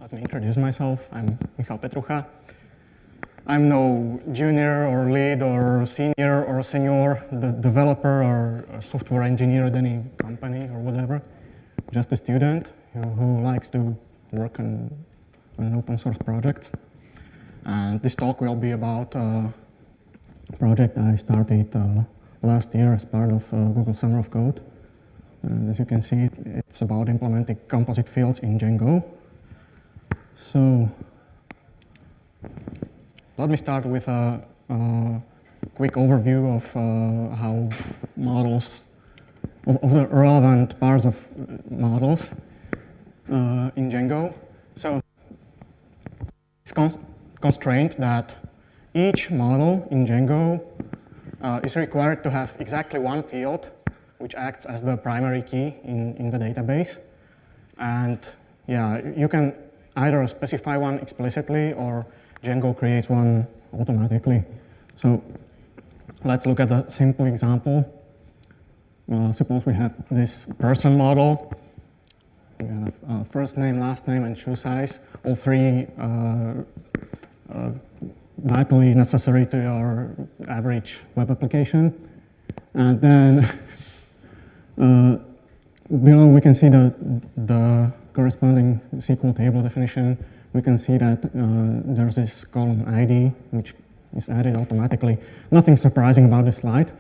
Let me introduce myself. I'm Michal Petrucha. I'm no junior or lead or senior developer or a software engineer at any company or whatever. Just a student who likes to work on open source projects. And this talk will be about a project I started last year as part of Google Summer of Code. And as you can see, it's about implementing composite fields in Django. So let me start with a quick overview of how models, of the relevant parts of models in Django. So it's constrained that each model in Django is required to have exactly one field which acts as the primary key in the database. And yeah, you can either specify one explicitly or Django creates one automatically. So let's look at a simple example. Suppose we have this person model. We have first name, last name, and shoe size, all three vitally necessary to your average web application. And then below we can see the corresponding SQL table definition. We can see that there's this column ID, which is added automatically. Nothing surprising about this slide.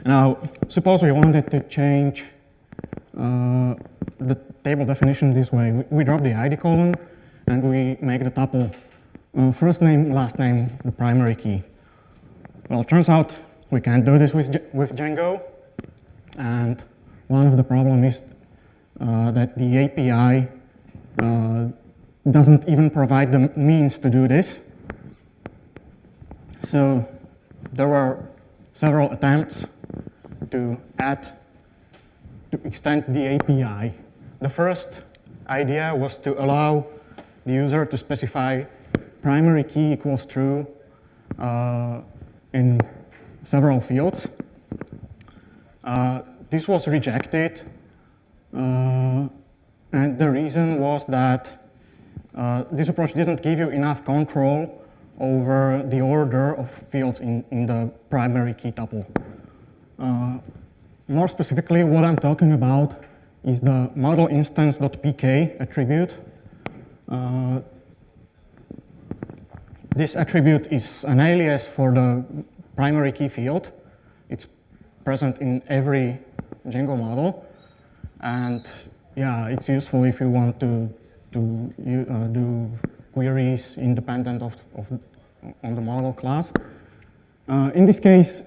Now, suppose we wanted to change the table definition this way. We drop the ID column, and we make the tuple first name, last name, the primary key. Well, it turns out we can't do this with Django. And one of the problems is that the API doesn't even provide the means to do this. So there were several attempts to extend the API. The first idea was to allow the user to specify primary key equals true in several fields. This was rejected, and the reason was that this approach didn't give you enough control over the order of fields in the primary key tuple. More specifically, what I'm talking about is the model instance.pk attribute. This attribute is an alias for the primary key field. It's present in every Django model, and yeah, it's useful if you want to do queries independent on the model class. In this case,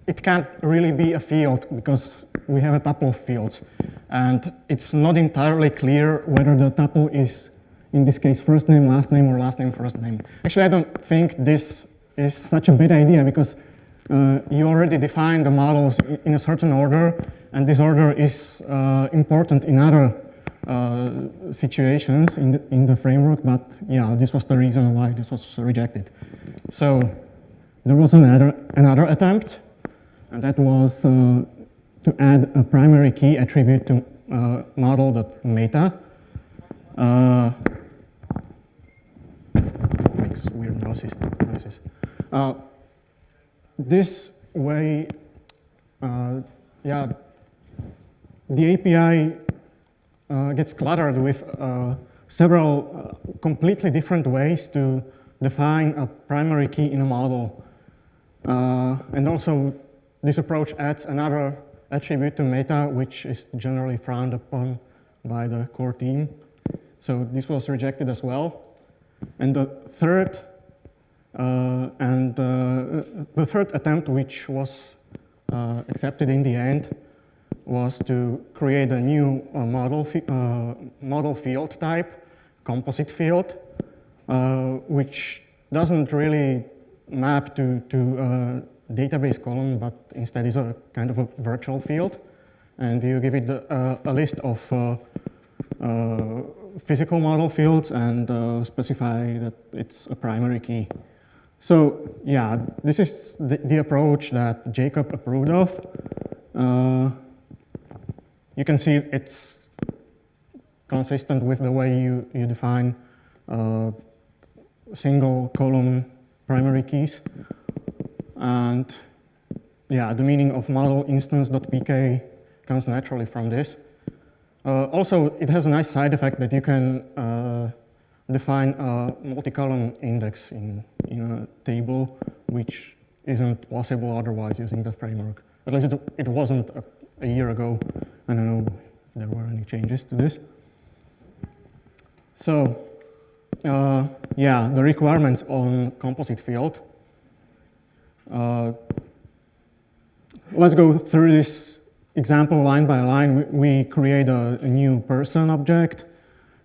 it can't really be a field because we have a tuple of fields, and it's not entirely clear whether the tuple is, in this case, first name, last name, or last name, first name. Actually, I don't think this is such a bad idea because you already define the models in a certain order, and this order is important in other situations in the framework, but yeah, this was the reason why this was rejected. So there was another attempt, and that was to add a primary key attribute to model.meta. Makes weird noises. This way, yeah, the API gets cluttered with several completely different ways to define a primary key in a model. And also, this approach adds another attribute to meta, which is generally frowned upon by the core team. So this was rejected as well. And the third attempt, which was accepted in the end, was to create a new model field type, composite field, which doesn't really map to a database column, but instead is a kind of a virtual field. And you give it a list of physical model fields and specify that it's a primary key. So yeah, this is the approach that Jacob approved of. You can see it's consistent with the way you define single column primary keys. And yeah, the meaning of model instance.pk comes naturally from this. Also, it has a nice side effect that you can define a multi-column index in a table, which isn't possible otherwise using the framework. At least it wasn't a year ago. I don't know if there were any changes to this. So, yeah, the requirements on composite field. Let's go through this example line by line. We create a new person object.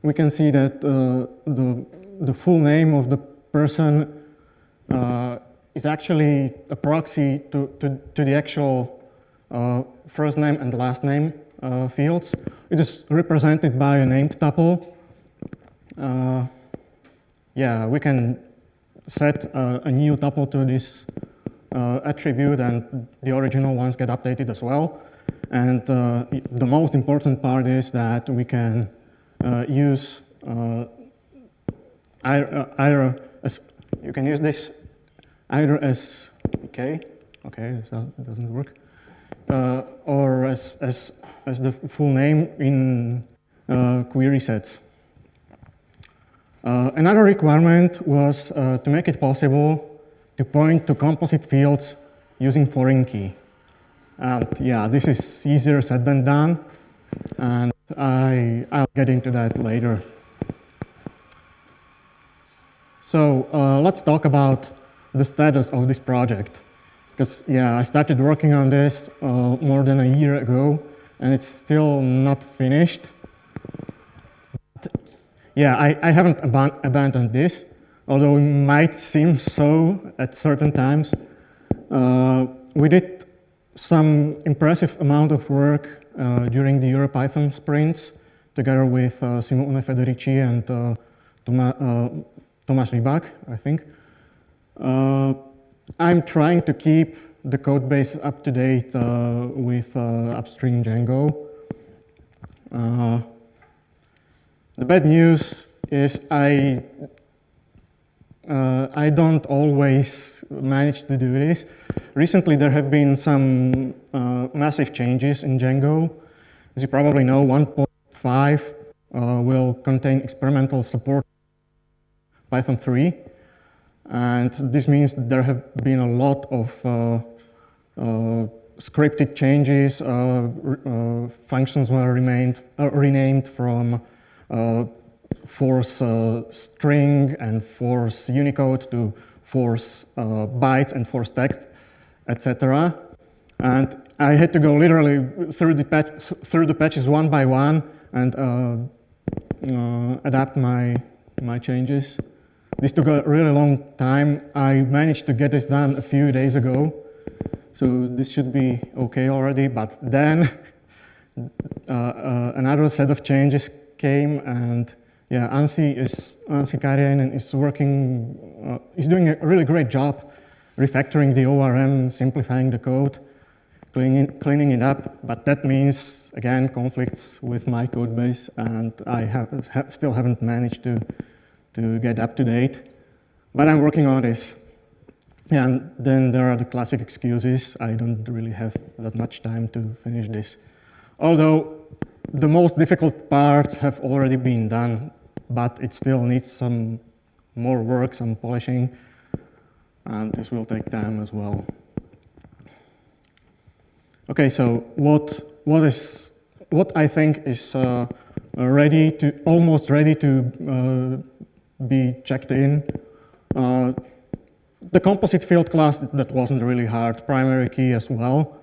We can see that the full name of the person is actually a proxy to the actual first name and last name fields. It is represented by a named tuple. Yeah, we can set a new tuple to this attribute, and the original ones get updated as well. And the most important part is that we can use either as, you can use this either as okay, that doesn't work, or as the full name in query sets. Another requirement was to make it possible to point to composite fields using foreign key. And yeah, this is easier said than done, and I'll get into that later. So let's talk about the status of this project. Because yeah, I started working on this more than a year ago, and it's still not finished. But, yeah, I haven't abandoned this, although it might seem so at certain times. We did some impressive amount of work during the EuroPython sprints, together with Simone Federici and Tomáš Rybák, I think. I'm trying to keep the code base up to date with upstream Django. The bad news is I don't always manage to do this. Recently, there have been some massive changes in Django. As you probably know, 1.5 will contain experimental support Python 3. And this means that there have been a lot of scripted changes. Functions were renamed from force string and force Unicode to force bytes and force text, etc. And I had to go literally through the patches one by one and adapt my changes. This took a really long time. I managed to get this done a few days ago, so this should be okay already. But then another set of changes came, and yeah, Anssi Karjainen is doing a really great job refactoring the ORM, simplifying the code, cleaning it up. But that means again conflicts with my code base, and I still haven't managed to get up to date, but I'm working on this. And then there are the classic excuses. I don't really have that much time to finish this. Although the most difficult parts have already been done, but it still needs some more work, some polishing, and this will take time as well. Okay, so what I think is almost ready to be checked in. The composite field class, that wasn't really hard, primary key as well.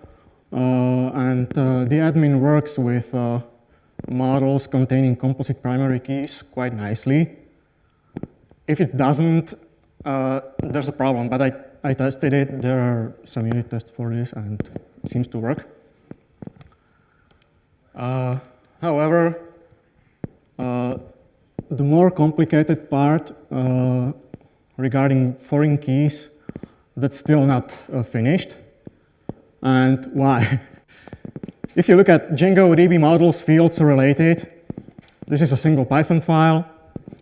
And the admin works with models containing composite primary keys quite nicely. If it doesn't, there's a problem, but I tested it. There are some unit tests for this, and it seems to work. However, the more complicated part regarding foreign keys, that's still not finished. And why? If you look at Django DB models fields related, This is a single Python file.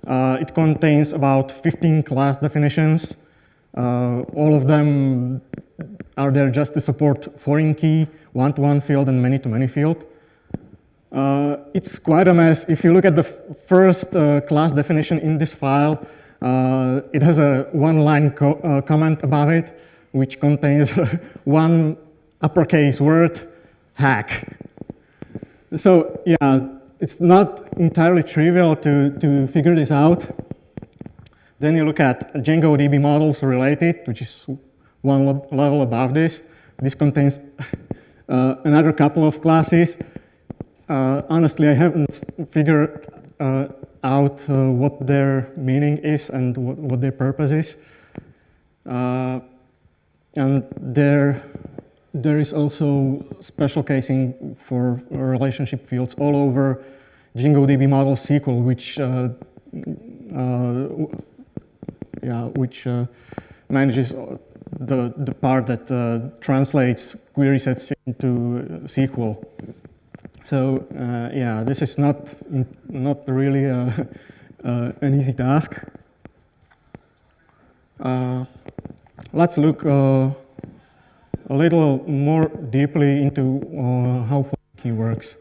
It contains about 15 class definitions. All of them are there just to support foreign key, one-to-one field, and many-to-many field. It's quite a mess. If you look at the first class definition in this file, it has a one-line comment above it, which contains one uppercase word, hack. So yeah, it's not entirely trivial to figure this out. Then you look at Django DB models related, which is one level above this. This contains another couple of classes. Honestly, I haven't figured out what their meaning is and what their purpose is. And there is also special casing for relationship fields all over Django DB model SQL, which manages the part that translates query sets into SQL. So yeah, this is not really an easy task. Let's look a little more deeply into how foreign key works.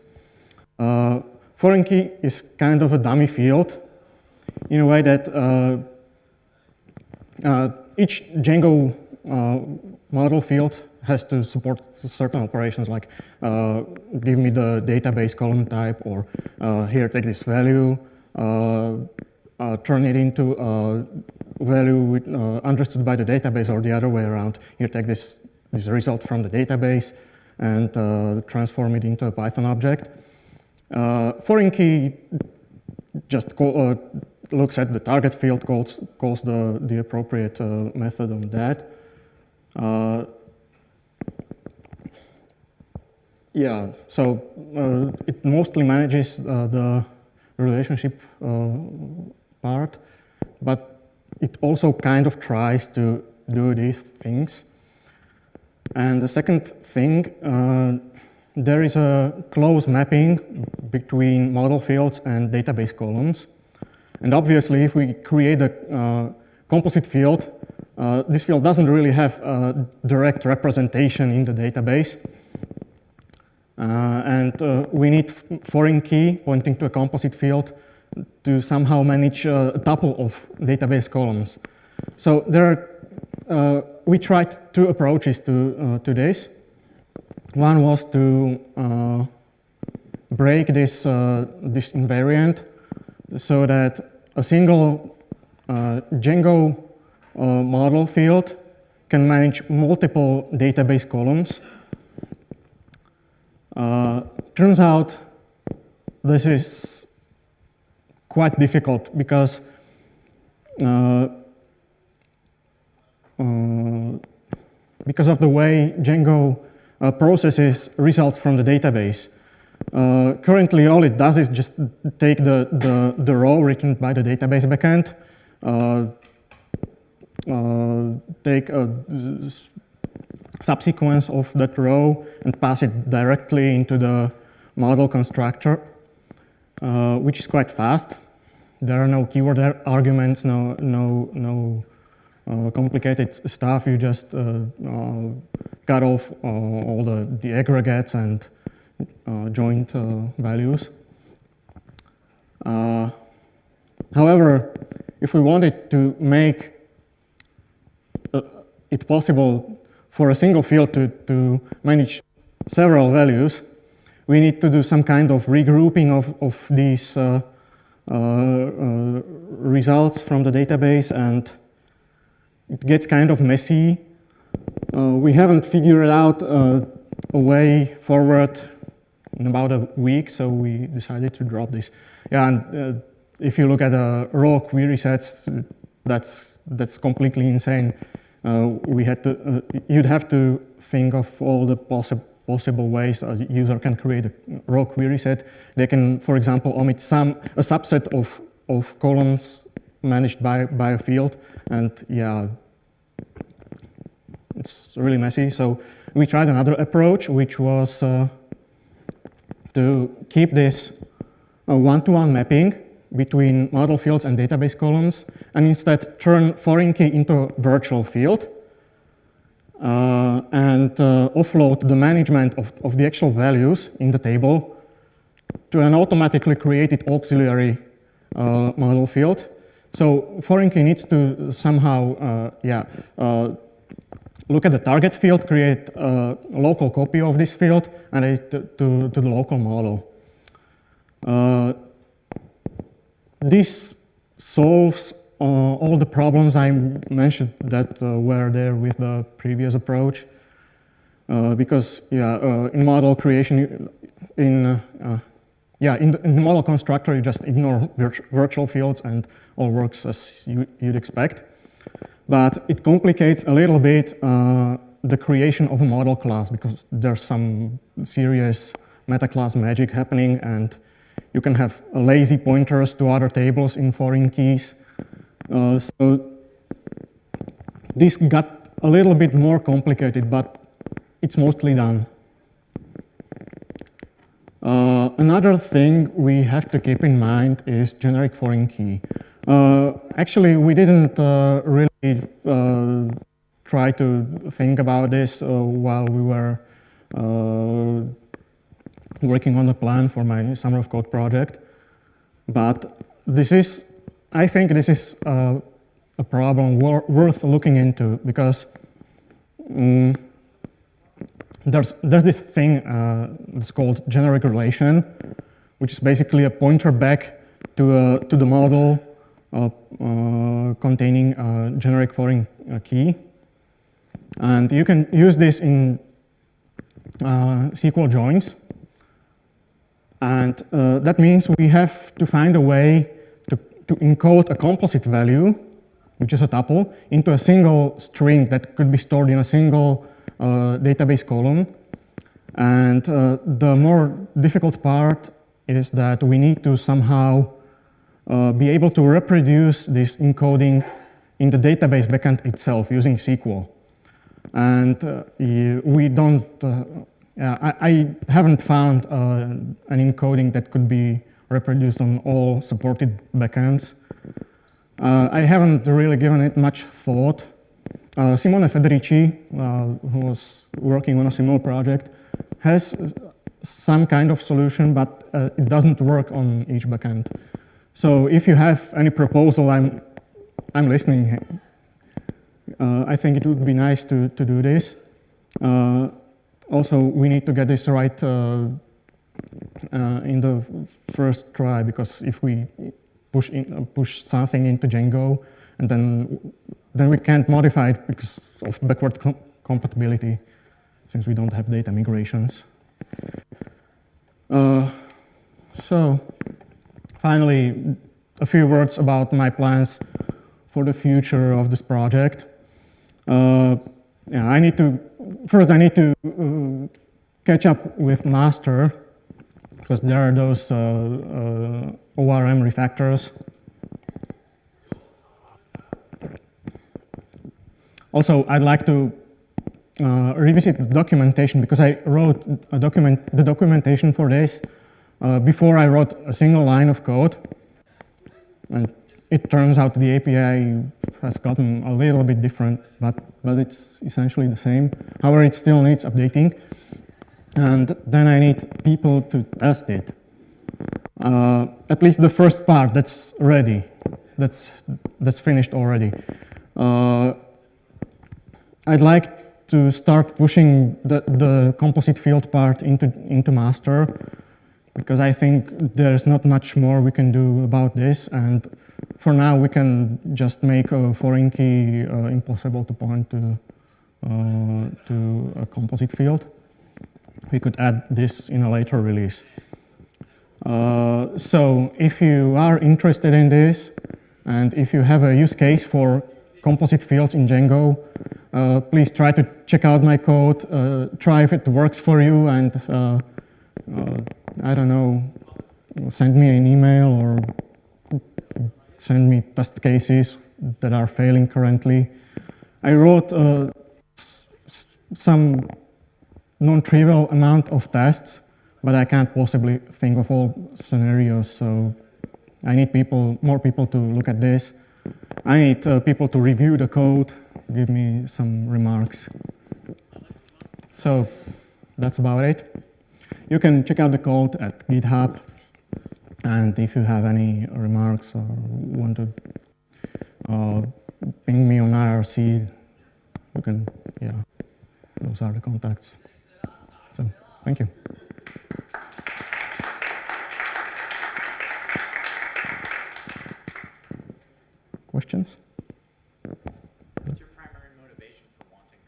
Foreign key is kind of a dummy field in a way that each Django model field has to support certain operations like give me the database column type, or here take this value, turn it into a value understood by the database, or the other way around. Here take this result from the database and transform it into a Python object. Foreign key just looks at the target field, calls the appropriate method on that. Yeah, so it mostly manages the relationship part, but it also kind of tries to do these things. And the second thing, there is a close mapping between model fields and database columns. And obviously, if we create a composite field, this field doesn't really have a direct representation in the database. And we need foreign key pointing to a composite field to somehow manage a tuple of database columns. So there are, we tried two approaches to this. One was to break this invariant so that a single Django model field can manage multiple database columns. Turns out this is quite difficult because of the way Django processes results from the database. Currently, all it does is just take the row written by the database backend, take a subsequence of that row and pass it directly into the model constructor, which is quite fast. There are no keyword arguments, no complicated stuff. You just cut off all the aggregates and joint values. However, if we wanted to make it possible for a single field to manage several values, we need to do some kind of regrouping of these results from the database, and it gets kind of messy. We haven't figured out a way forward in about a week, so we decided to drop this. Yeah, and if you look at raw query sets, that's completely insane. You'd have to think of all the possible ways a user can create a raw query set. They can, for example, omit a subset of columns managed by a field, and yeah, it's really messy. So we tried another approach, which was to keep this a one-to-one mapping between model fields and database columns, and instead turn foreign key into a virtual field, and offload the management of the actual values in the table to an automatically created auxiliary model field. So foreign key needs to somehow look at the target field, create a local copy of this field, and add it to the local model. This solves all the problems I mentioned that were there with the previous approach, because in model creation, in the model constructor, you just ignore virtual fields and all works as you'd expect. But it complicates a little bit the creation of a model class, because there's some serious meta-class magic happening, and you can have lazy pointers to other tables in foreign keys. So this got a little bit more complicated, but it's mostly done. Another thing we have to keep in mind is generic foreign key. Actually, we didn't really try to think about this while we were working on the plan for my Summer of Code project. But I think this is a problem worth looking into, because there's this thing that's called generic relation, which is basically a pointer back to the model containing a generic foreign key. And you can use this in SQL joins. And that means we have to find a way to encode a composite value, which is a tuple, into a single string that could be stored in a single database column. And the more difficult part is that we need to somehow be able to reproduce this encoding in the database backend itself using SQL. And we don't, I haven't found an encoding that could be reproduced on all supported backends. I haven't really given it much thought. Simone Federici, who was working on a similar project, has some kind of solution, but it doesn't work on each backend. So if you have any proposal, I'm listening. I think it would be nice to do this. Also, we need to get this right in the first try, because if we push something into Django, and then we can't modify it because of backward compatibility, since we don't have data migrations. So finally, a few words about my plans for the future of this project. I need to catch up with master, because there are those ORM refactors. Also, I'd like to revisit the documentation, because I wrote the documentation for this before I wrote a single line of code. And it turns out the API has gotten a little bit different, but it's essentially the same. However, it still needs updating. And then I need people to test it. At least the first part, that's ready. That's finished already. I'd like to start pushing the composite field part into master, because I think there's not much more we can do about this. And for now, we can just make a foreign key impossible to point to a composite field. We could add this in a later release. So if you are interested in this, and if you have a use case for composite fields in Django, please try to check out my code, try if it works for you, and I don't know, send me an email or send me test cases that are failing currently. I wrote some non-trivial amount of tests but I can't possibly think of all scenarios, so I need more people to look at this. I need people to review the code, give me some remarks. So that's about it. You can check out the code at GitHub, and if you have any remarks or want to ping me on IRC, you can, yeah, those are the contacts. So, thank you. Questions? What's your primary motivation for wanting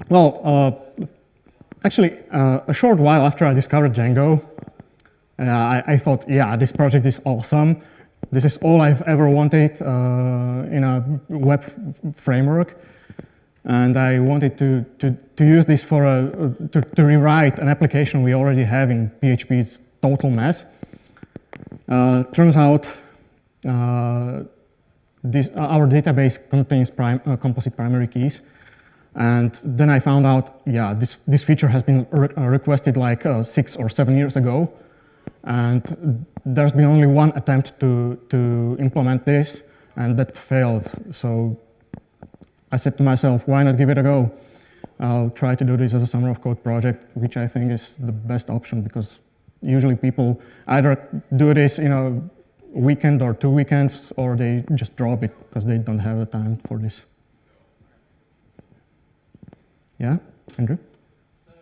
composite? Actually, a short while after I discovered Django, I thought, yeah, this project is awesome. This is all I've ever wanted in a web framework. And I wanted to use this for to rewrite an application we already have in PHP. It's total mess. Turns out our database contains composite primary keys. And then I found out, yeah, this feature has been requested like 6 or 7 years ago. And there's been only one attempt to implement this, and that failed. So I said to myself, why not give it a go? I'll try to do this as a summer of code project, which I think is the best option, because usually people either do this in a weekend or 2 weekends, or they just drop it because they don't have the time for this. Yeah, Andrew? So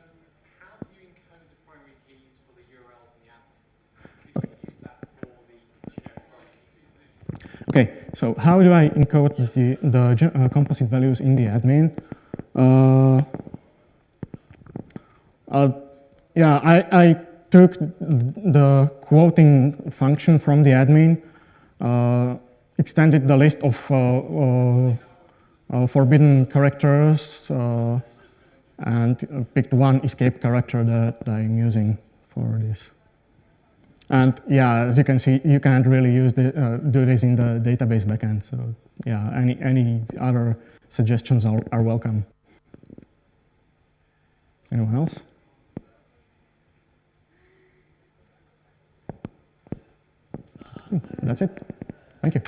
how do you encode the primary keys for the URLs in the admin? Could you use that for the generic primary keys? Okay, so how do I encode the composite values in the admin? Yeah, I took the quoting function from the admin, extended the list of forbidden characters, and picked one escape character that I'm using for this. And yeah, as you can see, you can't really use do this in the database backend. So yeah, any other suggestions are welcome. Anyone else? That's it. Thank you.